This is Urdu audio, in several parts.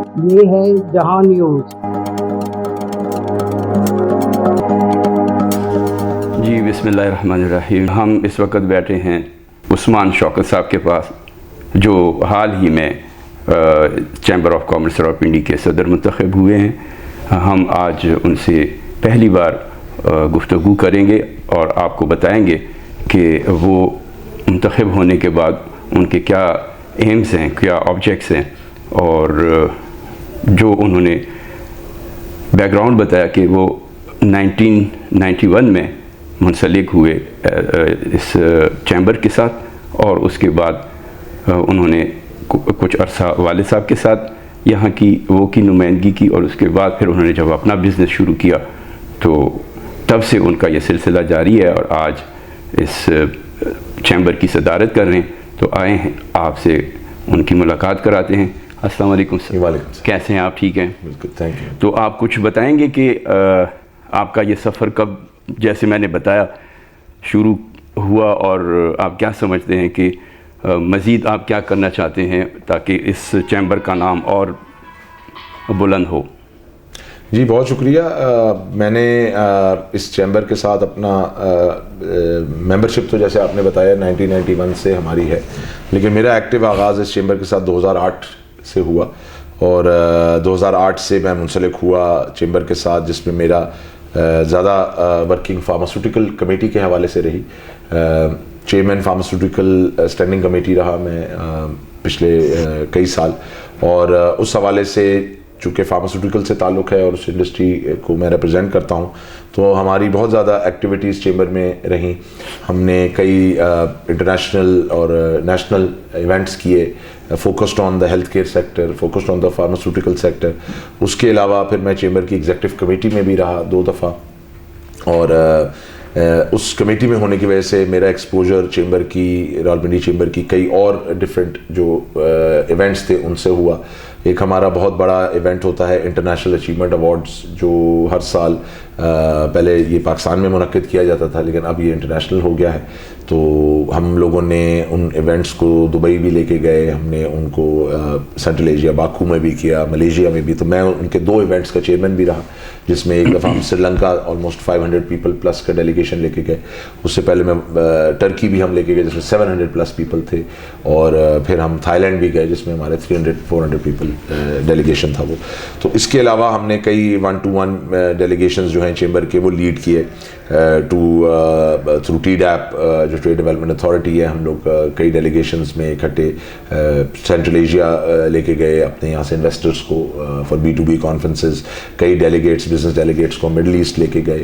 یہ ہے جہاں نیوز۔ جی بسم اللہ الرحمن الرحیم۔ ہم اس وقت بیٹھے ہیں عثمان شوکت صاحب کے پاس، جو حال ہی میں چیمبر آف کامرس راولپنڈی کے صدر منتخب ہوئے ہیں۔ ہم آج ان سے پہلی بار گفتگو کریں گے اور آپ کو بتائیں گے کہ وہ منتخب ہونے کے بعد ان کے کیا ایمز ہیں، کیا آبجیکٹس ہیں، اور جو انہوں نے بیک گراؤنڈ بتایا کہ وہ 1991 میں منسلک ہوئے اس چیمبر کے ساتھ، اور اس کے بعد انہوں نے کچھ عرصہ والد صاحب کے ساتھ یہاں کی نمائندگی کی، اور اس کے بعد پھر انہوں نے جب اپنا بزنس شروع کیا تو تب سے ان کا یہ سلسلہ جاری ہے، اور آج اس چیمبر کی صدارت کر رہے ہیں۔ تو آئے ہیں آپ سے ان کی ملاقات کراتے ہیں۔ السلام علیکم سر۔ وعلیکم السلام۔ کیسے ہیں آپ؟ ٹھیک ہیں؟ بالکل، تھینک یو۔ تو آپ کچھ بتائیں گے کہ آپ کا یہ سفر کب، جیسے میں نے بتایا، شروع ہوا، اور آپ کیا سمجھتے ہیں کہ مزید آپ کیا کرنا چاہتے ہیں تاکہ اس چیمبر کا نام اور بلند ہو؟ جی بہت شکریہ۔ میں نے اس چیمبر کے ساتھ اپنا ممبرشپ تو جیسے آپ نے بتایا 1991 سے ہماری ہے، لیکن میرا ایکٹیو آغاز اس چیمبر کے ساتھ 2008 سے ہوا، اور 2008 سے میں منسلک ہوا چیمبر کے ساتھ، جس میں میرا زیادہ ورکنگ فارماسیوٹیکل کمیٹی کے حوالے سے رہی۔ چیئرمین فارماسیوٹیکل اسٹینڈنگ کمیٹی رہا میں پچھلے کئی سال، اور اس حوالے سے چونکہ فارماسیوٹیکل سے تعلق ہے اور اس انڈسٹری کو میں ریپرزینٹ کرتا ہوں، تو ہماری بہت زیادہ ایکٹیویٹیز چیمبر میں رہیں۔ ہم نے کئی انٹرنیشنل اور نیشنل ایونٹس کیے، focused on the health care sector, focused on the pharmaceutical sector. اس کے علاوہ پھر میں چیمبر کی ایگزیکٹو کمیٹی میں بھی رہا 2 دفعہ، اور اس کمیٹی میں ہونے کی وجہ سے میرا ایکسپوجر چیمبر کی، راولپنڈی چیمبر کی کئی اور ڈفرینٹ جو ایونٹس تھے ان سے ہوا۔ ایک ہمارا بہت بڑا ایونٹ ہوتا ہے انٹرنیشنل اچیومنٹ ایوارڈز، جو ہر سال پہلے یہ پاکستان میں منعقد کیا جاتا تھا، لیکن اب یہ انٹرنیشنل ہو گیا ہے۔ تو ہم لوگوں نے ان ایونٹس کو دبئی بھی لے کے گئے، ہم نے ان کو سینٹرل ایشیا باکو میں بھی کیا، ملیشیا میں بھی۔ تو میں ان کے 2 ایونٹس کا چیئرمین بھی رہا، جس میں ایک دفعہ ہم Sri Lanka almost 500 people plus کا ڈیلیگیشن لے کے گئے۔ اس سے پہلے میں ٹرکی بھی ہم لے کے گئے، جس میں 700 پلس پیپل تھے، اور پھر ہم تھائی لینڈ بھی گئے، جس میں ہمارے 300-400 پیپل ڈیلیگیشن تھا وہ۔ تو اس کے علاوہ ہم نے کئی 1-to-1 ڈیلیگیشنز جو ہیں چیمبر کے وہ لیڈ کیے تھرو ٹی ڈیپ، جو ٹریڈ ڈیولپمنٹ اتھارٹی ہے۔ ہم لوگ کئی ڈیلیگیشنز میں اکٹھے سینٹرل ایشیا لے کے گئے اپنے یہاں سے انویسٹرز کو فار B2B کانفرنسز، کئی ڈیلیگیٹس، بزنس ڈیلیگیٹس کو مڈل ایسٹ لے کے گئے،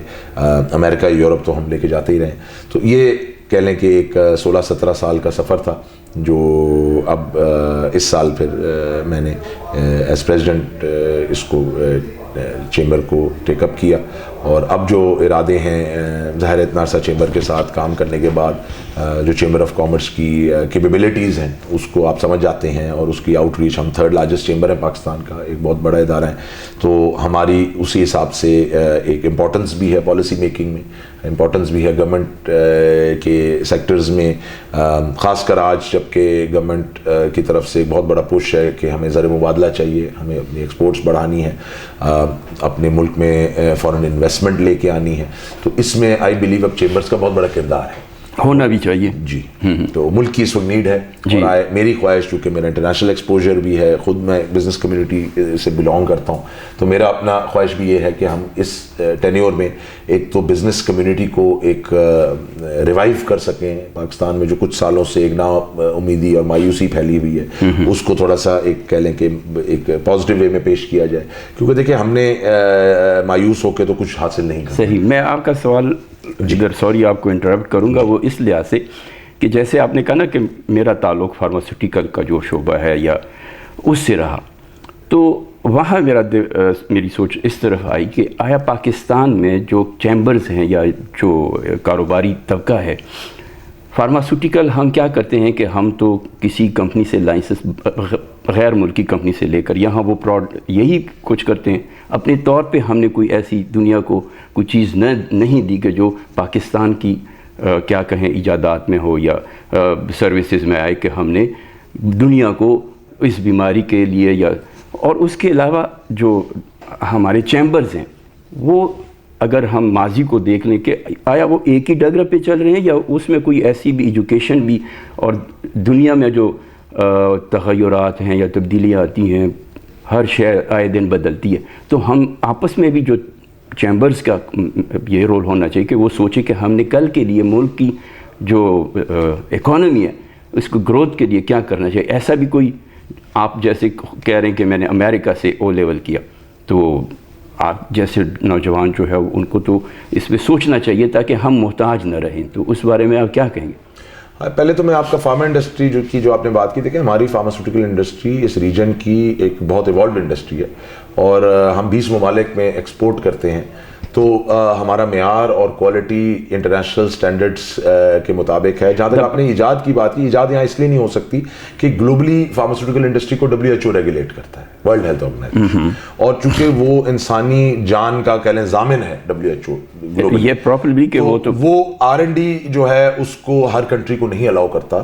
امریکہ، یورپ تو ہم لے کے جاتے ہی رہے۔ تو یہ کہہ لیں کہ ایک 16-17 سال کا سفر تھا، جو اب اس سال پھر میں نے ایز پریزیڈنٹ اس کو چیمبر کو ٹیک اپ کیا، اور اب جو ارادے ہیں ظاہر اتنا عرصہ چیمبر کے ساتھ کام کرنے کے بعد جو چیمبر آف کامرس کی کیپیبلٹیز ہیں اس کو آپ سمجھ جاتے ہیں، اور اس کی آؤٹ ریچ، ہم 3rd لارجسٹ چیمبر ہے پاکستان کا، ایک بہت بڑا ادارہ ہے، تو ہماری اسی حساب سے ایک امپورٹنس بھی ہے پالیسی میکنگ میں، امپورٹنس بھی ہے گورنمنٹ کے سیکٹرز میں، خاص کر آج جب کہ گورنمنٹ کی طرف سے ایک بہت بڑا پش ہے کہ ہمیں زر مبادلہ چاہیے، ہمیں اپنی ایکسپورٹس بڑھانی ہے، اپنے ملک میں فارن انویسٹمنٹ لے کے آنی ہے۔ تو اس میں آئی بلیو اب چیمبرز کا بہت بڑا کردار ہے، ہونا بھی چاہیے۔ جی، تو ملک کی اس وقت نیڈ ہے، اور میری خواہش، چونکہ میرا انٹرنیشنل ایکسپوجر بھی ہے، خود میں بزنس کمیونٹی سے بلانگ کرتا ہوں، تو میرا اپنا خواہش بھی یہ ہے کہ ہم اس ٹینیور میں ایک تو بزنس کمیونٹی کو ایک ریوائیو کر سکیں۔ پاکستان میں جو کچھ سالوں سے ایک نا امیدی اور مایوسی پھیلی ہوئی ہے، اس کو تھوڑا سا ایک کہہ لیں کہ ایک پازیٹیو وے میں پیش کیا جائے، کیونکہ دیکھیں ہم نے مایوس ہو کے تو کچھ حاصل نہیں کیا۔ صحیح۔ میں آپ کا سوال، اگر سوری آپ کو انٹرپٹ کروں گا، وہ اس لحاظ سے کہ جیسے آپ نے کہا نا کہ میرا تعلق فارماسیوٹیکل کا جو شعبہ ہے یا اس سے رہا، تو وہاں میری سوچ اس طرف آئی کہ آیا پاکستان میں جو چیمبرز ہیں یا جو کاروباری طبقہ ہے فارماسیوٹیکل، ہم کیا کرتے ہیں کہ ہم تو کسی کمپنی سے لائسنس، غیر ملکی کمپنی سے لے کر یہاں وہ یہی کچھ کرتے ہیں، اپنے طور پہ ہم نے کوئی ایسی دنیا کو کوئی چیز نہیں دی کہ جو پاکستان کی کیا کہیں ایجادات میں ہو یا سروسز میں آئے کہ ہم نے دنیا کو اس بیماری کے لیے یا اور اس کے علاوہ جو ہمارے چیمبرز ہیں وہ اگر ہم ماضی کو دیکھ لیں کہ آیا وہ ایک ہی ڈگر پہ چل رہے ہیں یا اس میں کوئی ایسی بھی ایجوکیشن بھی اور دنیا میں جو تغیرات ہیں یا تبدیلیاں آتی ہیں ہر شے آئے دن بدلتی ہے, تو ہم آپس میں بھی جو چیمبرز کا یہ رول ہونا چاہیے کہ وہ سوچے کہ ہم نے کل کے لیے ملک کی جو اکانومی ہے اس کو گروتھ کے لیے کیا کرنا چاہیے. ایسا بھی کوئی آپ جیسے کہہ رہے ہیں کہ میں نے امریکہ سے او لیول کیا, تو آپ جیسے نوجوان جو ہے ان کو تو اس میں سوچنا چاہیے تاکہ ہم محتاج نہ رہیں, تو اس بارے میں آپ کیا کہیں گے؟ پہلے تو میں آپ کا فارما انڈسٹری جو آپ نے بات کی, دیکھیں ہماری فارماسیوٹیکل انڈسٹری اس ریجن کی ایک بہت ایوالوڈ انڈسٹری ہے اور ہم 20 ممالک میں ایکسپورٹ کرتے ہیں, تو ہمارا معیار اور کوالٹی انٹرنیشنل سٹینڈرڈز کے مطابق ہے. جہاں تک آپ نے ایجاد کی بات کی, ایجاد یہاں اس لیے نہیں ہو سکتی کہ گلوبلی فارماسیوٹیکل انڈسٹری کو WHO ریگولیٹ کرتا ہے, ورلڈ ہیلتھ آرگنائزیشن, اور چونکہ وہ انسانی جان کا کہہ لیں ضامن ہے WHO یہ پراپرلی کہ وہ R&D جو ہے اس کو ہر کنٹری کو نہیں الاؤ کرتا.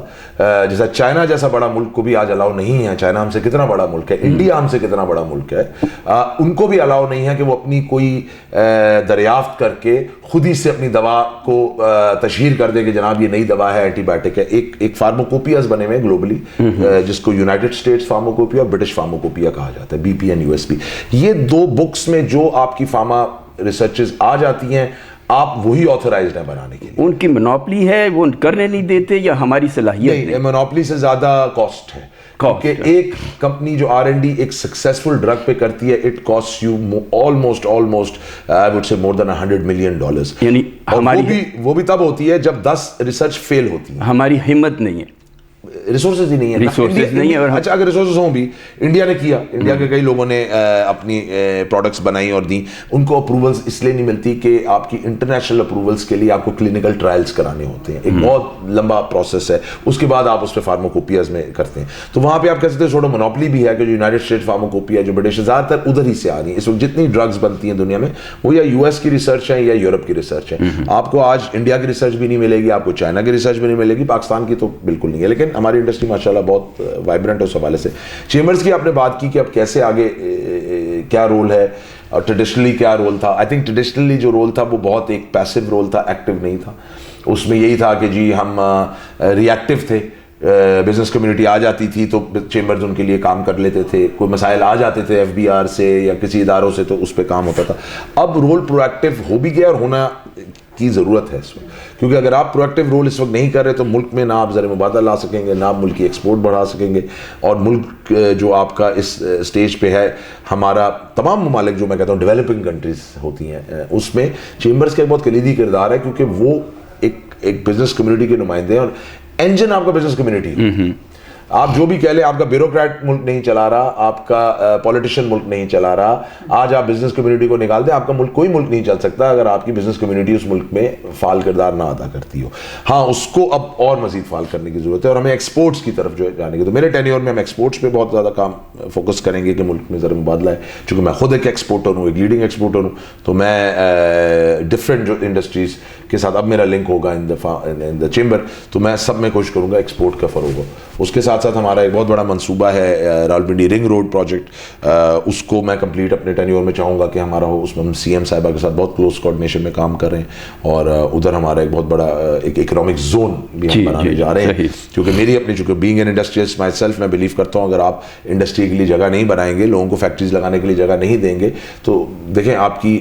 جیسا چائنا جیسا بڑا ملک کو بھی آج الاؤ نہیں ہے, چائنا ہم سے کتنا بڑا ملک ہے, انڈیا ہم سے کتنا بڑا ملک ہے, ان کو بھی الاؤ نہیں ہے کہ وہ اپنی کوئی دریافت کر کے خود ہی سے اپنی دوا کو تشہیر کر دے کہ جناب یہ نئی دوا ہے, اینٹی بائیوٹک ہے. ایک فارماکوپیاز بنے ہوئے گلوبلی جس کو یونائٹڈ اسٹیٹس فارماکوپیا اور برٹش فارماکوپیا کہا جاتا ہے, BP اینڈ USP. یہ دو بکس میں جو آپ کی فارما ریسرچز آ جاتی ہیں آپ وہی آتھورائزڈ ہیں بنانے کے لیے. ان کی منوپلی ہے, وہ کرنے نہیں دیتے یا ہماری صلاحیت نہیں؟ منوپلی سے زیادہ کاسٹ ہے, کہ ایک کمپنی جو R&D ایک سکسیسفل ڈرگ پہ کرتی ہے, it cost you almost I would say more then $100 million. یعنی وہ بھی تب ہوتی ہے جب 10 ریسرچ فیل ہوتی ہے. ہماری ہمت نہیں ہے, ریسورسز ہی نہیں ہے. اچھا اگر ریسورسز ہوں بھی, انڈیا نے کیا, انڈیا کے کئی لوگوں نے اپنی پروڈکٹس بنائی اور دیں, ان کو اپروولز اس لیے نہیں ملتی کہ آپ کی انٹرنیشنل اپروولز کے لیے آپ کو کلینکل ٹرائلز کرانے ہوتے ہیں, ایک بہت لمبا پروسیس ہے, اس کے بعد آپ اس پہ فارماکوپیاز میں کرتے ہیں. تو وہاں پہ آپ کہہ سکتے ہیں چھوٹا منوپلی بھی ہے کہ جو یونائٹڈ اسٹیٹ فارماکوپیا جو برٹش زیادہ تر ادھر ہی سے آ رہی ہیں. اس وقت جتنی ڈرگز بنتی ہیں دنیا میں وہ یا US کی ریسرچ ہے یا یورپ کی ریسرچ ہے. آپ کو آج انڈیا کی ریسرچ بھی نہیں ملے گی, آپ کو چائنا کی ریسرچ بھی نہیں ملے گی, پاکستان کی تو بالکل نہیں ہے. لیکن ہماری انڈسٹری ماشاءاللہ بہت وائبرنٹ ہے اس حوالے سے. چیمبرز کی آپ نے بات کی کہ اب کیسے آگے کیا رول ہے اور ٹریڈیشنلی کیا رول تھا. آئی تھنک ٹریڈیشنلی جو رول تھا وہ بہت ایک پیسو رول تھا, ایکٹیو نہیں تھا. اس میں یہی تھا کہ جی ہم ری ایکٹیو تھے, بزنس کمیونٹی آ جاتی تھی تو چیمبرز ان کے لیے کام کر لیتے تھے, کوئی مسائل آ جاتے تھے FBR سے یا کسی اداروں سے تو اس پہ کام ہوتا تھا. اب رول پرو ایکٹیو ہو بھی گیا اور ہونا کی ضرورت ہے اس وقت, کیونکہ اگر آپ پرو ایکٹیو رول اس وقت نہیں کر رہے تو ملک میں نہ آپ زر مبادلہ لا سکیں گے, نہ آپ ملک کی ایکسپورٹ بڑھا سکیں گے. اور ملک جو آپ کا اس سٹیج پہ ہے, ہمارا تمام ممالک جو میں کہتا ہوں ڈیولپنگ کنٹریز ہوتی ہیں, اس میں چیمبرز کا ایک بہت کلیدی کردار ہے, کیونکہ وہ ایک بزنس کمیونٹی کے نمائندے ہیں اور انجن آپ کا بزنس کمیونٹی. آپ جو بھی کہہ لیں, آپ کا بیوروکریٹ ملک نہیں چلا رہا, آپ کا پولیٹیشین ملک نہیں چلا رہا. آج آپ بزنس کمیونٹی کو نکال دیں, آپ کا ملک کوئی ملک نہیں چل سکتا اگر آپ کی بزنس کمیونٹی اس ملک میں فعال کردار نہ ادا کرتی ہو. ہاں اس کو اب اور مزید فعال کرنے کی ضرورت ہے اور ہمیں ایکسپورٹس کی طرف جو ہے جانے کی. تو میرے ٹینیور میں ہم ایکسپورٹس پہ بہت زیادہ کام فوکس کریں گے کہ ملک میں زر مبادلہ ہے. چونکہ میں خود ایک ایکسپورٹر ہوں, ایک لیڈنگ ایکسپورٹر ہوں, تو میں ڈفرینٹ جو انڈسٹریز کے ساتھ اب میرا لنک ہوگا ان دا چیمبر, تو میں سب میں کوشش کروں گا ایکسپورٹ کا فروغ ہو. اس کے ساتھ ساتھ ہمارا ایک بہت بڑا منصوبہ ہے راولپنڈی رنگ روڈ پروجیکٹ, اس کو میں کمپلیٹ اپنے ٹینیور میں چاہوں گا کہ ہمارا ہو. اس میں ہم CM صاحبہ کے ساتھ بہت کلوز کوآرڈینیشن میں کام کر رہے ہیں اور ادھر ہمارا ایک بہت بڑا ایک اکنامک زون بھی ہم بنانے جا رہے ہیں. کیونکہ میری اپنی چونکہ being an industrialist my self, میں بلیو کرتا ہوں اگر آپ انڈسٹری کے لیے جگہ نہیں بنائیں گے, لوگوں کو فیکٹریز لگانے کے لیے جگہ نہیں دیں گے, تو دیکھیں آپ کی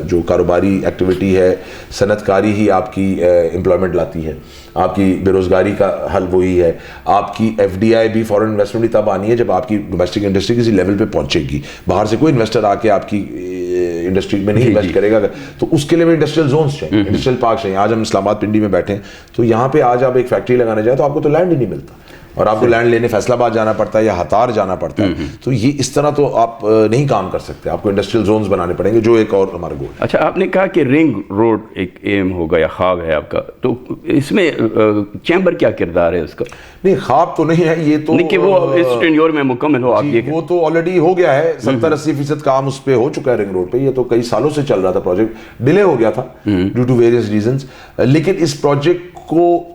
جو کاروباری ایکٹیویٹی ہے, صنعت کاری ہی آپ کی امپلائمنٹ لاتی ہے, آپ کی بے روزگاری کا حل وہی ہے. آپ کی FDI بھی فورن انویسٹمنٹ بھی تب آنی ہے جب آپ کی ڈومیسٹک انڈسٹری کسی لیول پہ پہنچے گی. باہر سے کوئی انویسٹر آ کے آپ کی انڈسٹری میں نہیں انویسٹ کرے گا, تو اس کے لیے بھی انڈسٹریل زونس چاہیے, انڈسٹریل پارک چاہیے. آج ہم اسلام آباد پنڈی میں بیٹھے ہیں, تو یہاں پہ آج آپ ایک فیکٹری لگانے جائیں تو آپ کو تو لینڈ ہی نہیں ملتا, اور آپ کو لینڈ لینے فیصل آباد جانا پڑتا ہے یا ہتار جانا پڑتا ہے. تو یہ اس طرح تو آپ نہیں کام کر سکتے, آپ کو انڈسٹریل زونز بنانے پڑیں گے, جو ایک اور ہمارا گول. اچھا, آپ نے کہا کہ رنگ روڈ ایک ایم ہوگا یا خواب ہے آپ کا, تو اس میں چیمبر کیا کردار ہے اس کا؟ نہیں خواب تو نہیں ہے یہ, تو کہ وہ اس ٹینیور میں مکمل ہو. آپ یہ وہ تو آلریڈی ہو گیا ہے, 70-80% کام اس پہ ہو چکا ہے رنگ روڈ پہ. یہ تو کئی سالوں سے چل رہا تھا, پروجیکٹ ڈیلے ہو گیا تھا ڈیو ٹو ویریس ریزنز. لیکن اس پروجیکٹ کو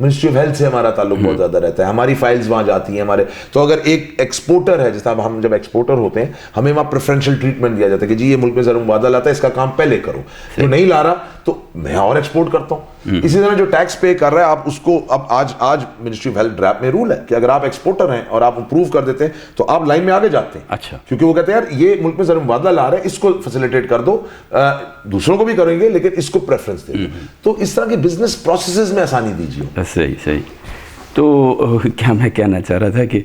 منسٹری آف ہیلتھ سے ہمارا تعلق بہت زیادہ رہتا ہے, ہماری فائلز وہاں جاتی ہیں ہمارے. تو اگر ایک ایکسپورٹر ہے, جس طرح ہم جب ایکسپورٹر ہوتے ہیں ہمیں وہاں پریفرینشیل ٹریٹمنٹ دیا جاتا ہے کہ جی یہ ملک میں زر مبادلہ لاتا ہے, اس کا کام پہلے کرو, جو نہیں لا رہا تو میں اور ایکسپورٹ کرتا ہوں. اسی طرح جو ٹیکس پے کر رہا ہے آپ اس کو, اب آج منسٹری آف ہیلتھ ڈراپ میں رول ہے کہ اگر آپ ایکسپورٹر ہیں اور آپ اپروو کر دیتے ہیں تو آپ لائن میں آگے جاتے ہیں. اچھا, کیونکہ وہ کہتے ہیں یار یہ ملک میں زر مبادلہ لا رہا ہے, اس کو فیسیلیٹیٹ کر دو, دوسروں کو بھی کریں گے لیکن اس کو پریفرنس دے دو. تو اس طرح کے بزنس پروسیسز میں آسانی دیجیے. صحیح. تو کیا میں کہنا چاہ رہا تھا کہ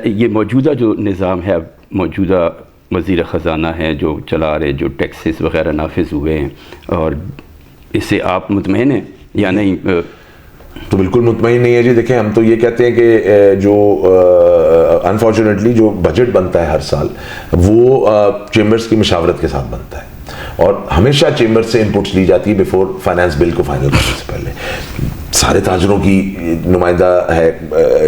یہ موجودہ جو نظام ہے, اب موجودہ وزیر خزانہ ہیں جو چلا رہے, جو ٹیکسز وغیرہ نافذ ہوئے ہیں, اور اس سے آپ مطمئن ہیں یا نہیں؟ تو بالکل مطمئن نہیں ہے جی. دیکھیں ہم تو یہ کہتے ہیں کہ جو انفارچونیٹلی جو بجٹ بنتا ہے ہر سال وہ چیمبرز کی مشاورت کے ساتھ بنتا ہے, اور ہمیشہ چیمبر سے انپٹس لی جاتی ہے بیفور فائنانس بل کو فائنل کرنے سے پہلے. سارے تاجروں کی نمائندہ ہے,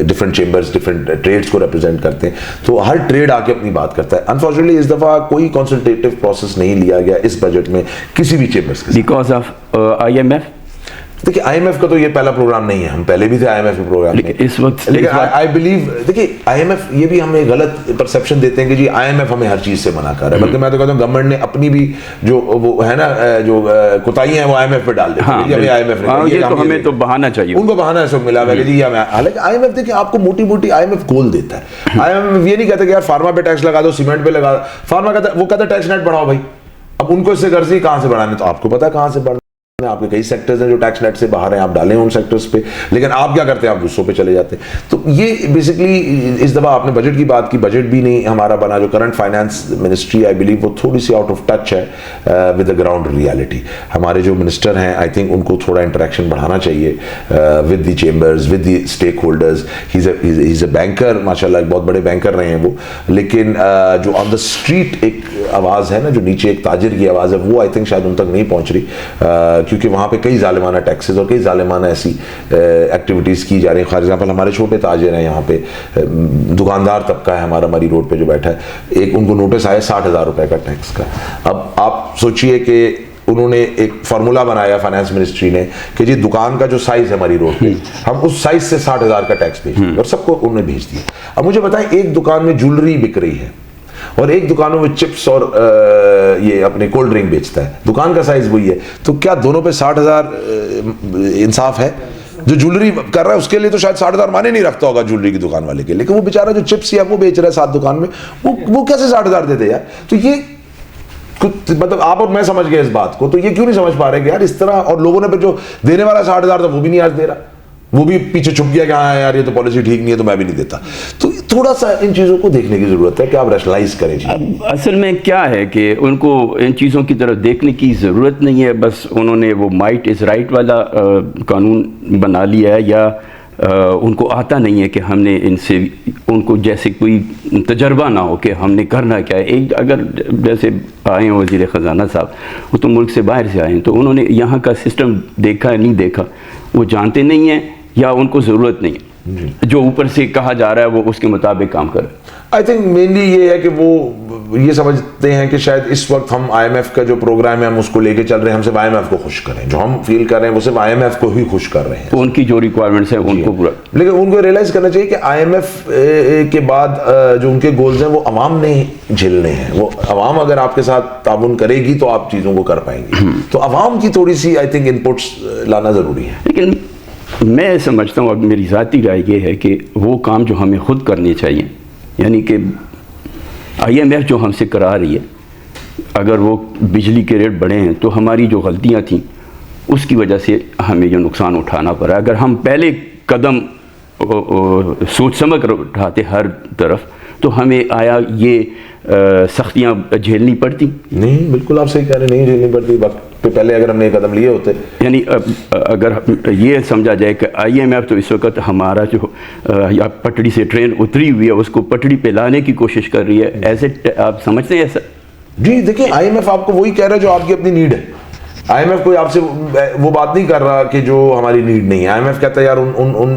ڈفرینٹ چیمبرز ڈفرینٹ ٹریڈز کو ریپرزینٹ کرتے ہیں, تو ہر ٹریڈ آ کے اپنی بات کرتا ہے. انفارچونیٹلی اس دفعہ کوئی کنسلٹیٹیو پروسیس نہیں لیا گیا اس بجٹ میں کسی بھی چیمبرز کے ساتھ, بیکاز آف IMF. دیکھیے آئی ایم ایف کا تو یہ پہلا پروگرام نہیں ہے, ہم پہلے بھی تھے آئی ایم ایف کے پروگرام میں اس وقت, لیکن آئی بلیو, دیکھیے آئی ایم ایف یہ بھی ہمیں غلط پرسیپشن دیتے ہیں کہ جی آئی ایم ایف ہمیں ہر چیز سے منع کر رہا ہے, بلکہ میں تو کہتا ہوں گورنمنٹ نے اپنی بھی جو وہ ہے نا جو کوتاہیاں ہیں وہ آئی ایم ایف پہ ڈال دیتے ہیں. ہمیں آئی ایم ایف نے, ہمیں تو بہانا چاہیے, ان کو بہانا اس وقت ملا ہوا ہے کہ جی ہمیں, حالانکہ آئی ایم ایف دیکھیں آپ کو موٹی موٹی آئی ایم ایف گول دیتا ہے. آئی ایم ایف یہ نہیں کہتا کہ یار فارما پہ ٹیکس لگا دو, سیمنٹ پہ لگا دو. فارما کہتا ہے, وہ کہتا ہے ٹیکس نیٹ بڑھاؤ بھائی. اب ان کو اس سے غرضی کہاں سے بڑھانے, تو آپ کو پتا ہے کہاں سے بڑھنا. آپ کے کئی سیکٹرز ہیں جو ٹیکس نیٹ سے باہر ہیں, آپ ڈالیں ان سیکٹرز پہ, لیکن آپ کیا کرتے ہیں, آپ دوسروں پہ چلے جاتے ہیں. تو یہ بیسکلی اس دفعہ آپ نے بجٹ کی بات کی, بجٹ بھی نہیں ہمارا بنا. جو current finance ministry I believe وہ تھوڑی سی آؤٹ آف ٹچ ہے ود دا گراؤنڈ ریالٹی. ہمارے جو منسٹر ہیں آئی تھنک ان کو تھوڑا انٹریکشن بڑھانا چاہیے with the chambers, with the stake holders. He is a banker, ماشاء اللہ ایک بہت بڑے بینکر رہے ہیں وہ, لیکن جو آن دا اسٹریٹ ایک آواز ہے نا, جو نیچے ایک تاجر کی آواز ہے, وہ آئی تھنک شاید ان تک نہیں پہنچ رہی, کیونکہ وہاں پہ کئی ظالمانہ ٹیکسز اور کئی ظالمانہ ایسی ایکٹیویٹیز کی جا رہی ہیں. فار ایگزامپل ہمارے چھوٹے تاجر ہیں یہاں پہ, دکاندار طبقہ ہے ہمارا مری روڈ پہ جو بیٹھا ہے, ایک ان کو نوٹس آیا 60,000 روپے کا ٹیکس کا. اب آپ سوچئے کہ انہوں نے ایک فارمولا بنایا فائنانس منسٹری نے کہ جی دکان کا جو سائز ہے ہماری روڈ پہ, ہم اس سائز سے 60,000 کا ٹیکس بھیج دیں, اور سب کو انہوں نے بھیج دیا. اب مجھے بتائیں, ایک دکان میں جولری بک رہی ہے اور ایک دکانوں میں چپس اور یہ اپنے کولڈ ڈرنک بیچتا ہے, دکان کا سائز وہی ہے, تو کیا دونوں پہ 60,000 انصاف ہے؟ جو جولری کر رہا ہے اس کے لیے تو شاید 60,000 مانے نہیں رکھتا ہوگا جولری کی دکان والے کے, لیکن وہ بیچارہ جو چپس یا وہ بیچ رہا ہے 7 دکان میں, وہ کیسے 60,000 دے دے یار؟ تو یہ مطلب آپ اور میں سمجھ گئے اس بات کو, تو یہ کیوں نہیں سمجھ پا رہے کہ یار اس طرح, اور لوگوں نے پھر جو دینے والا 60,000 تھا وہ بھی نہیں آج دے رہا, وہ بھی پیچھے چھپ گیا کہ ہاں یار یہ تو پالیسی ٹھیک نہیں ہے تو میں بھی نہیں دیتا. تو تھوڑا سا ان چیزوں کو دیکھنے کی ضرورت ہے کہ آپ ریشنلائز کریں. اصل میں کیا ہے کہ ان کو ان چیزوں کی طرف دیکھنے کی ضرورت نہیں ہے, بس انہوں نے وہ مائٹ از رائٹ والا قانون بنا لیا ہے, یا ان کو آتا نہیں ہے کہ ہم نے ان سے, ان کو جیسے کوئی تجربہ نہ ہو کہ ہم نے کرنا کیا ہے. ایک اگر جیسے آئے ہیں وزیر خزانہ صاحب, وہ تو ملک سے باہر سے آئے ہیں, تو انہوں نے یہاں کا سسٹم دیکھا ہے نہیں دیکھا, وہ جانتے نہیں ہیں یا ان کو ضرورت نہیں ہے, جو اوپر سے کہا جا رہا ہے وہ اس کے مطابق کام کرے. آئی تھنک مینلی یہ ہے کہ وہ یہ سمجھتے ہیں کہ شاید اس وقت ہم آئی ایم ایف کا جو پروگرام ہے ہم اس کو لے کے چل رہے ہیں, ہم صرف آئی ایم ایف کو خوش کریں, جو ہم فیل کر رہے ہیں وہ صرف آئی ایم ایف کو ہی خوش کر رہے ہیں, تو ان کی جو ریکوائرمنٹس ہیں ان کو پورا. لیکن ان کو ریئلائز کرنا چاہیے کہ آئی ایم ایف کے بعد جو ان کے گولز ہیں وہ عوام نے جھیلنے ہیں. وہ عوام اگر آپ کے ساتھ تعاون کرے گی تو آپ چیزوں کو کر پائیں گے, تو عوام کی تھوڑی سی آئی تھنک انپٹس لانا ضروری ہے. لیکن میں سمجھتا ہوں, اب میری ذاتی رائے یہ ہے کہ وہ کام جو ہمیں خود کرنے چاہیے, یعنی کہ آئی ایم ایف جو ہم سے کرا رہی ہے, اگر وہ بجلی کے ریٹ بڑھے ہیں تو ہماری جو غلطیاں تھیں اس کی وجہ سے ہمیں جو نقصان اٹھانا پڑا, اگر ہم پہلے قدم سوچ سمجھ کر اٹھاتے ہر طرف تو ہمیں آیا یہ سختیاں جھیلنی پڑتی؟ نہیں, بالکل آپ صحیح کہہ رہے ہیں, نہیں جھیلنی پڑتی. وقت پہ پہلے اگر ہم نے قدم لیے ہوتے, یعنی اگر یہ سمجھا جائے کہ آئی ایم ایف تو اس وقت ہمارا جو پٹڑی سے ٹرین اتری ہوئی ہے اس کو پٹڑی پہ لانے کی کوشش کر رہی ہے, ایسے آپ سمجھتے ہیں ایسا؟ جی دیکھیں, آئی ایم ایف آپ کو وہی کہہ رہا ہے جو آپ کی اپنی نیڈ ہے. آئی ایم ایف کوئی آپ سے وہ بات نہیں کر رہا کہ جو ہماری نیڈ نہیں ہے. آئی ایم ایف کہتا ہے یار ان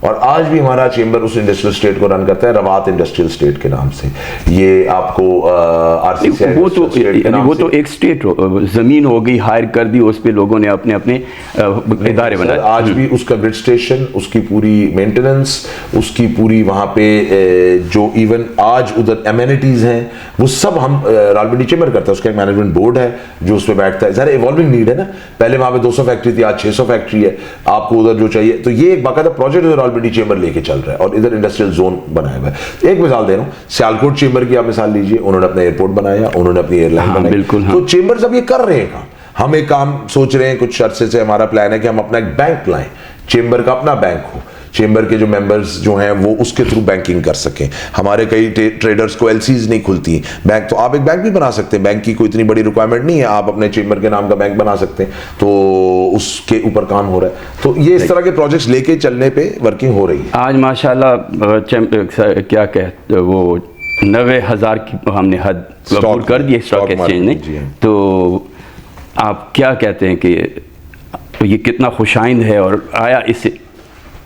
اور آج بھی ہمارا چیمبر اس انڈسٹریل اسٹیٹ کو رن کرتا ہے روات انڈسٹریل اسٹیٹ کے نام سے. یہ آپ کو وہ تو ایک اسٹیٹ زمین ہو گئی ہائر کر دی, اس پہ لوگوں نے اپنے اپنے ادارے بنائے. آج بھی اس کا گرڈ اسٹیشن, اس کی پوری مینٹیننس, اس کی پوری وہاں پہ جو ایون آج ادھر امینٹیز ہیں وہ سب ہم راولپنڈی چیمبر کرتا ہے. اس کا ایک مینجمنٹ بورڈ ہے جو اس پہ بیٹھتا ہے. ظاہر ایوالونگ نیڈ ہے نا, پہلے وہاں پہ 200 فیکٹری تھی, آج 600 فیکٹری ہے. آپ کو ادھر جو چاہیے, تو یہ ایک باقاعدہ پروجیکٹ راولپنڈی چیمبر لے کے چل رہا ہے اور ادھر انڈسٹریل زون بنایا ہوا ہے. ایک مثال دے رہا ہوں, سیالکوٹ چیمبر کی آپ مثال لیجئے, انہوں نے اپنا ایئرپورٹ بنایا, انہوں نے اپنی ایئر لائن بنائی. بالکل. تو چیمبرز اب یہ کر رہے ہیں کام. ہم ایک کام سوچ رہے ہیں کچھ عرصے سے, ہمارا پلان ہے کہ ہم اپنا ایک بینک لائیں, چیمبر کا اپنا بینک ہو, چیمبر کے جو ممبرز جو ہیں وہ اس کے تھرو بینکنگ کر سکیں. ہمارے کئی ٹریڈرز کو LCs نہیں کھلتی بینک, تو آپ ایک بینک بھی بنا سکتے ہیں. بینک کی کوئی اتنی بڑی ریکوائرمنٹ نہیں ہے, آپ اپنے چیمبر کے نام کا بینک بنا سکتے ہیں. تو اس کے اوپر کام ہو رہا ہے. تو یہ اس طرح کے پروجیکٹس لے کے چلنے پہ ورکنگ ہو رہی ہے. آج ماشاءاللہ کیا کہتے وہ 90,000 کی ہم نے حد عبور کر دی اسٹاک ایکسچینج نے. تو آپ کیا کہتے ہیں کہ یہ کتنا خوشائند ہے, اور آیا اس سے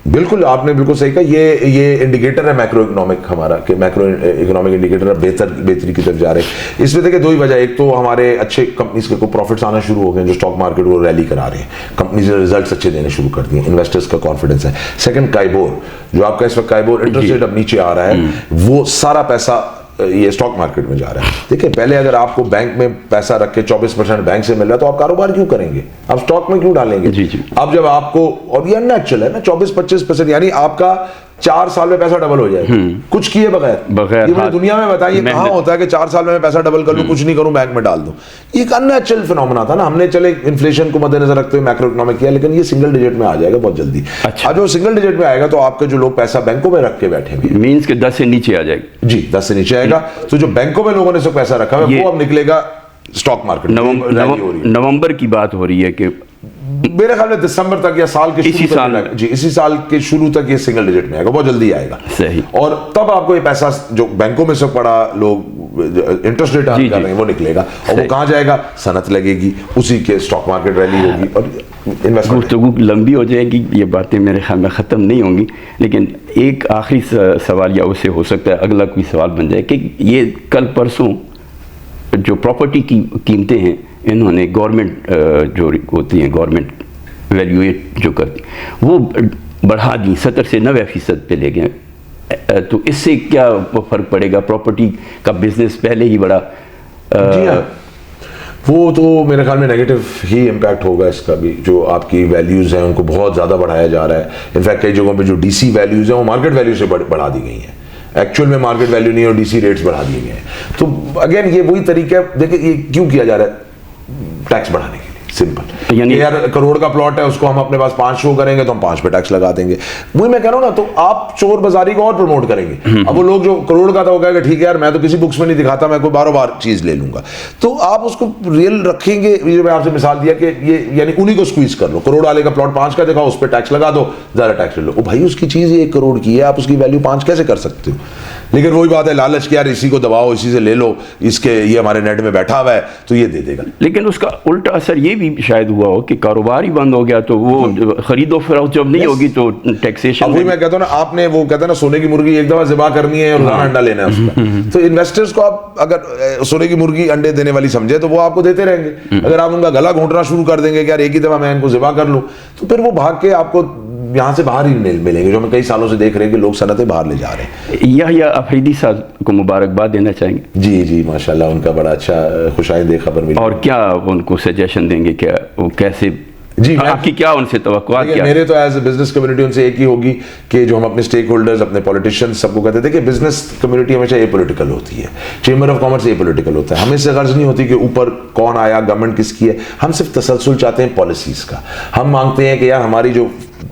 بالکل آپ نے بالکل صحیح کہا. یہ انڈیکیٹر ہے میکرو اکنامک ہمارا, کہ میکرو اکنامک انڈیکیٹر بہتری کی طرف جا رہے ہیں. اس میں دیکھیں دو ہی وجہ, ایک تو ہمارے اچھے کمپنیز کے کو پروفٹس آنا شروع ہو گئے جو اسٹاک مارکیٹ کو ریلی کرا رہے ہیں, کمپنیز نے ریزلٹس اچھے دینے شروع کر دیے, انویسٹرز کا کانفیڈنس ہے. سیکنڈ کائبور, جو آپ کا اس وقت کائبور انٹرسٹ ریٹ اب نیچے آ رہا ہے, وہ سارا پیسہ یہ اسٹاک مارکیٹ میں جا رہا ہے. دیکھیں پہلے اگر آپ کو بینک میں پیسہ رکھ کے 24% بینک سے مل رہا ہے تو آپ کاروبار کیوں کریں گے, آپ اسٹاک میں کیوں ڈالیں گے؟ اب جب آپ کو, اور یہ نیچرل ہے نا 24-25%, یعنی آپ کا 4 سال میں پیسہ ڈبل ہو جائے کچھ کیے بغیر. یہ دنیا میں بتائیے کہاں ہوتا ہے کہ 4 سال میں پیسہ ڈبل کر لوں, کچھ نہیں کروں, بینک میں ڈال دوں. یہ ایک ان نیچرل فینومینا تھا نا. ہم نے چلے انفلیشن کو مد نظر رکھتے ہوئے میکرو اکنامک کیا, لیکن یہ سنگل ڈیجٹ میں آ جائے گا بہت جلدی. اب جو سنگل ڈیجٹ میں آئے گا تو آپ کے جو لوگ پیسہ بینکوں میں رکھ کے بیٹھے ہوئے, مینس کہ 10 سے نیچے آ جائے گا. جی 10 سے نیچے آئے گا. تو جو بینکوں میں لوگوں نے سب پیسہ رکھا ہے وہ اب نکلے گا اسٹاک مارکیٹ. نومبر کی بات ہو رہی ہے کہ میرے خیال میں دسمبر تک یا سال کے اسی سال کے شروع تک یہ سنگل ڈیجٹ میں آئے گا, بہت جلدی آئے گا. صحیح. اور تب آپ کو یہ پیسہ جو بینکوں میں سے پڑا, لوگ انٹرسٹ ریٹ کر رہے ہیں, وہ نکلے گا. اور وہ کہاں جائے گا, صنعت لگے گی, اسی کے اسٹاک مارکیٹ ریلی ہوگی, اور گفتگو لمبی ہو جائے گی. یہ باتیں میرے خیال میں ختم نہیں ہوں گی, لیکن ایک آخری سوال یا اسے ہو سکتا ہے اگلا کوئی سوال بن جائے کہ یہ کل پرسوں جو پراپرٹی کی قیمتیں ہیں, انہوں نے گورنمنٹ جو ہوتی ہیں گورنمنٹ ویلیویٹ جو کرتی وہ بڑھا دی, 70 سے 90% پہ لے گئے. تو اس سے کیا فرق پڑے گا؟ پراپرٹی کا بزنس پہلے ہی بڑا وہ تو میرے خیال میں نیگیٹو ہی امپیکٹ ہوگا اس کا بھی. جو آپ کی ویلیوز ہیں ان کو بہت زیادہ بڑھایا جا رہا ہے. انفیکٹ کئی جگہوں پہ جو ڈی سی ویلیوز ہیں وہ مارکیٹ ویلیو سے بڑھا دی گئی ہیں. ایکچوئل میں مارکیٹ ویلیو نہیں ہے اور ڈی سی ریٹس بڑھا دیے گئے ہیں. تو اگین یہ وہی طریقہ ہے. دیکھیں یہ کیوں کیا جا رہا ہے, ٹیکس بڑھانے کے لیے. سمپل, یعنی یار کروڑ کا پلاٹ ہے, اس کو ہم اپنے پاس 5 شو کریں گے تو ہم 5 پہ ٹیکس لگا دیں گے. وہی میں کہہ رہا ہوں نا, تو آپ چور بازاری کو اور پروموٹ کریں گے. اب وہ لوگ جو کروڑ کا تھا وہ کہے گا ٹھیک ہے یار میں تو کسی بکس میں نہیں دکھاتا, میں کوئی باروں بار چیز لے لوں گا. تو آپ اس کو ریئل رکھیں گے. یہ میں آپ سے مثال دیا کہ یہ یعنی انہیں کو سکویز کر لو. کروڑ والے کا پلاٹ 5 کا دکھاؤ, اس پہ ٹیکس لگا دو, زیادہ ٹیکس لے لو. بھائی اس کی چیز 1 کروڑ کی ہے, آپ اس کی ویلیو 5 کیسے کر سکتے ہو؟ لیکن وہی بات ہے لالچ کی, یار اسی کو دباؤ, اسی سے لے لو, اس کے یہ ہمارے نیٹ میں بیٹھا ہوا ہے تو یہ دے دے گا. لیکن اس کا الٹا اثر یہ بھی شاید ہوا ہو کہ کاروبار ہی بند ہو گیا, تو وہ خرید و فروخت جب نہیں ہوگی تو ٹیکسیشن. وہی میں کہتا ہوں نا, آپ نے وہ کہتا ہے نا سونے کی مرغی ایک دفعہ ذبح کرنی ہے اور روزانہ انڈا لینا ہے اس کا. تو انویسٹرز کو آپ اگر سونے کی مرغی انڈے دینے والی سمجھے تو وہ آپ کو دیتے رہیں گے. اگر آپ ان کا گلا گھونٹنا شروع کر دیں گے کہ یار ایک ہی دفعہ میں ان کو ذبح کر لوں, تو پھر وہ بھاگ کے آپ کو یہاں سے باہر ہی ملیں گے. جو ہم کئی سالوں سے دیکھ رہے ہیں کہ لوگ صنعتیں باہر لے جا رہے ہیں. یا افریدی صاحب کو مبارکباد دینا چاہیں گے. جی ماشاءاللہ, ان کا بڑا اچھا خوشائند خبر ملی. اور کیا ان کو سجیشن دیں گے کہ وہ کیسے, جی آپ کی کیا ان سے توقعات کیا؟ میرے تو as a business community in سے ایک ہی ہوگی کہ جو ہم اپنے اسٹیک ہولڈرز, اپنے پولیٹیشینز سب کو کہتے تھے کہ بزنس کمیونٹی ہمیشہ اے پولیٹیکل ہوتی ہے, chamber of commerce a political ہوتا ہے. ہمیں اس سے غرض نہیں ہوتی کہ اوپر کون آیا, گورنمنٹ کس کی ہے. ہم صرف تسلسل چاہتے ہیں پالیسیز کا. ہم مانگتے ہیں کہ یار ہماری جو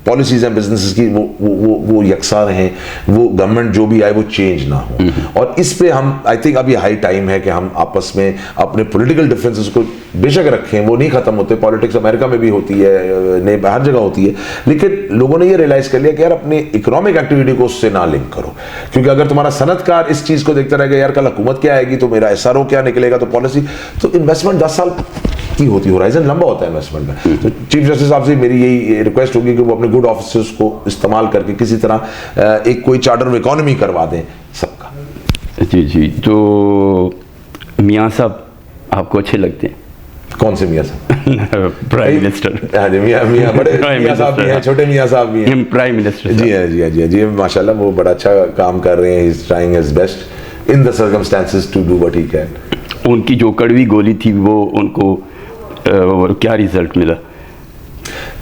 پالیسیز ہیں بزنسز کی وہ یکساں رہیں, وہ گورنمنٹ جو بھی آئے وہ چینج نہ ہو. اور اس پہ ہم آئی تھنک ابھی ہائی ٹائم ہے کہ ہم آپس میں اپنے پولیٹیکل ڈفرینسز کو بے شک رکھیں, وہ نہیں ختم ہوتے. پالیٹکس امریکہ میں بھی ہوتی ہے, ہر جگہ ہوتی ہے, لیکن لوگوں نے یہ ریلائز کر لیا کہ یار اپنی اکنامک ایکٹیویٹی کو اس سے نہ لنک کرو. کیونکہ اگر تمہارا صنعت کار اس چیز کو دیکھتا رہے گا یار کل حکومت کیا آئے گی تو میرا SRO کیا نکلے گا, تو پالیسی, تو انویسٹمنٹ 10 سال کی ہوتی ہے, ہورائزن لمبا ہوتا ہے انویسٹمنٹ میں. تو چیف جسٹس صاحب سے میری یہی ریکویسٹ ہوگی کہ وہ اپنے گڈ آفیسرس کو استعمال کر کے کسی طرح ایک کوئی چارٹر آف اکانومی کروا دیں سب کا. جی تو میاں صاحب آپ کو اچھے لگتے ہیں؟ کون سے میاں صاحب؟ Prime minister. ہاں جی, میاں بڑے میاں صاحب بھی ہیں, چھوٹے میاں صاحب بھی ہیں. Prime minister. جی ہاں جی ہاں جی جی ماشاء اللہ وہ بڑا اچھا کام کر رہے ہیں. He is trying his best in the circumstances to do what he can. ان کی جو کڑوی گولی تھی وہ ان کو کیا ریزلٹ ملا؟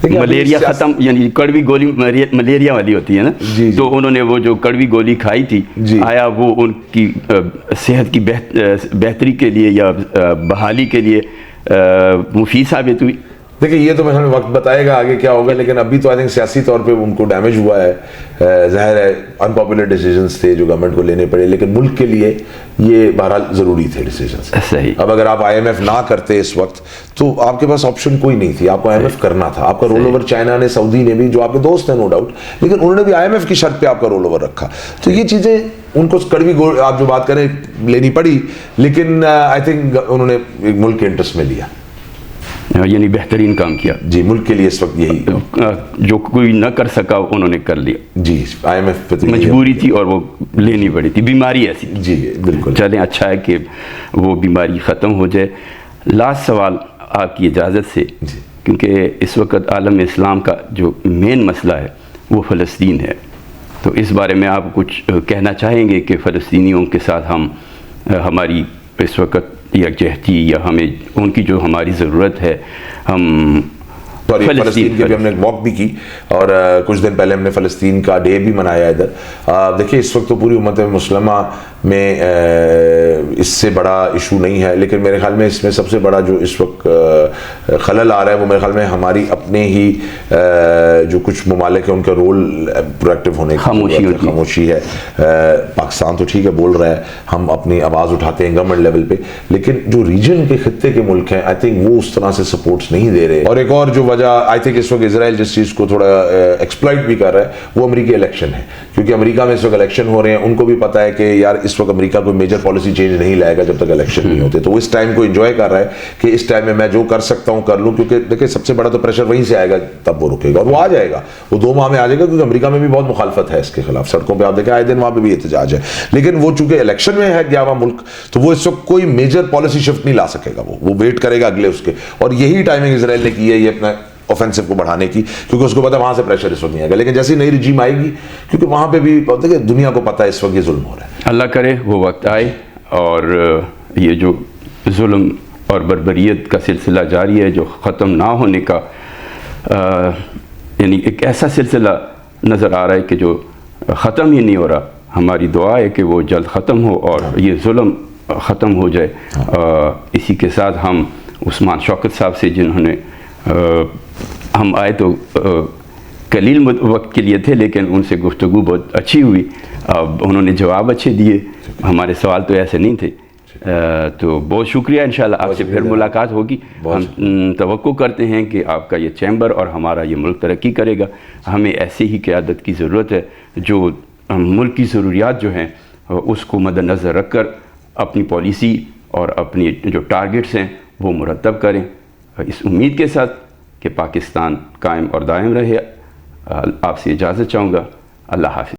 ملیریا ختم, یعنی کڑوی گولی ملیریا والی ہوتی ہے نا, تو انہوں نے وہ جو کڑوی گولی کھائی تھی, آیا وہ ان کی صحت کی بہتری کے لیے یا بحالی کے لیے مفید ثابت ہوئی؟ دیکھیں یہ تو ہمیں وقت بتائے گا آگے کیا ہوگا, لیکن ابھی تو آئی تھنک سیاسی طور پہ ان کو ڈیمیج ہوا ہے. ظاہر ہے انپاپولر ڈیسیجنس تھے جو گورنمنٹ کو لینے پڑے, لیکن ملک کے لیے یہ بہرحال ضروری تھے ڈیسیجنس. صحیح. اب اگر آپ IMF نہ کرتے اس وقت تو آپ کے پاس آپشن کوئی نہیں تھی, آپ کو IMF کرنا تھا. آپ کا رول اوور چائنا نے, سعودی نے بھی, جو آپ کے دوست ہیں نو ڈاؤٹ, لیکن انہوں نے بھی IMF کی شرط پہ آپ کا رول اوور رکھا. تو یہ چیزیں ان کو کڑوی آپ جو بات کریں لینی پڑی, لیکن آئی تھنک انہوں نے ملک کے انٹرسٹ میں لیا, یعنی بہترین کام کیا. جی ملک کے لیے اس وقت یہی جو کوئی نہ کر سکا انہوں نے کر لیا. جی IMF پہ مجبوری تھی اور وہ لینی پڑی تھی, بیماری ایسی. جی بالکل. چلیں اچھا ہے کہ وہ بیماری ختم ہو جائے. لاسٹ سوال آپ کی اجازت سے, کیونکہ اس وقت عالم اسلام کا جو مین مسئلہ ہے وہ فلسطین ہے, تو اس بارے میں آپ کچھ کہنا چاہیں گے کہ فلسطینیوں کے ساتھ ہماری اس وقت یکجہتی یا ہمیں ان کی جو ہماری ضرورت ہے, ہم فلسطین کی بھی ہم نے واک بھی کی اور کچھ دن پہلے ہم نے فلسطین کا ڈے بھی منایا ادھر. دیکھیے اس وقت تو پوری امت مسلمہ میں اس سے بڑا ایشو نہیں ہے, لیکن میرے خیال میں اس میں سب سے بڑا جو اس وقت خلل آ رہا ہے وہ میرے خیال میں ہماری اپنے ہی جو کچھ ممالک ہیں ان کا رول پرویکٹیو ہونے کی خاموشی ہے. پاکستان تو ٹھیک ہے بول رہا ہے, ہم اپنی آواز اٹھاتے ہیں گورنمنٹ لیول پہ, لیکن جو ریجن کے خطے کے ملک ہیں آئی تھنک وہ اس طرح سے سپورٹس نہیں دے رہے. اور ایک اور جو وجہ آئی تھنک اس وقت اسرائیل جس چیز کو تھوڑا ایکسپلائٹ بھی کر رہا ہے وہ امریکی الیکشن ہے, کیونکہ امریکہ میں اس وقت الیکشن ہو رہے ہیں. ان کو بھی پتا ہے کہ یار اس وقت امریکہ کوئی میجر پالیسی چینج نہیں لائے گا جب تک الیکشن نہیں ہوتے, تو اس ٹائم کو انجوائے کر رہا ہے کہ اس ٹائم میں جو کر سکتا ہوں کر لوں, کیونکہ دیکھیں سب سے بڑا تو پریشر وہیں سے آئے گا, تب وہ رکے گا اور وہ آ جائے گا, وہ 2 ماہ میں آ جائے گا, کیونکہ امریکہ میں بھی بہت مخالفت ہے اس کے خلاف. سڑکوں پہ آپ دیکھیں آئے دن وہاں پہ بھی احتجاج ہے, لیکن وہ چونکہ الیکشن میں ہے گیا ہوا ملک, تو وہ اس وقت کوئی میجر پالیسی شفٹ نہیں لا سکے گا, وہ ویٹ کرے گا اگلے اس کے. اور یہی ٹائمنگ اسرائیل نے کی ہے یہ اپنا اوفینسو کو بڑھانے کی, کیونکہ اس کو پتا وہاں سے پریشر اس وقت نہیں آئے گا. لیکن جیسی نئی رجیم آئے گی, کیونکہ وہاں پہ بھی دیکھیں دنیا کو پتا ہے اس وقت یہ ظلم ہو رہا ہے. اللہ کرے وہ وقت آئے اور یہ جو ظلم اور بربریت کا سلسلہ جاری ہے جو ختم نہ ہونے کا, یعنی ایک ایسا سلسلہ نظر آ رہا ہے کہ جو ختم ہی نہیں ہو رہا. ہماری دعا ہے کہ وہ جلد ختم ہو اور یہ ظلم ختم ہو جائے. اسی کے ساتھ ہم عثمان شوکت صاحب سے, جنہوں نے ہم آئے تو قلیل وقت کے لیے تھے, لیکن ان سے گفتگو بہت اچھی ہوئی, انہوں نے جواب اچھے دیے, ہمارے سوال تو ایسے نہیں تھے. تو بہت شکریہ, انشاءاللہ آپ سے پھر ملاقات ہوگی. ہم توقع کرتے ہیں کہ آپ کا یہ چیمبر اور ہمارا یہ ملک ترقی کرے گا. ہمیں ایسی ہی قیادت کی ضرورت ہے جو ملک کی ضروریات جو ہیں اس کو مد نظر رکھ کر اپنی پالیسی اور اپنی جو ٹارگٹس ہیں وہ مرتب کریں, اس امید کے ساتھ کہ پاکستان قائم اور دائم رہے. آپ سے اجازت چاہوں گا. اللہ حافظ.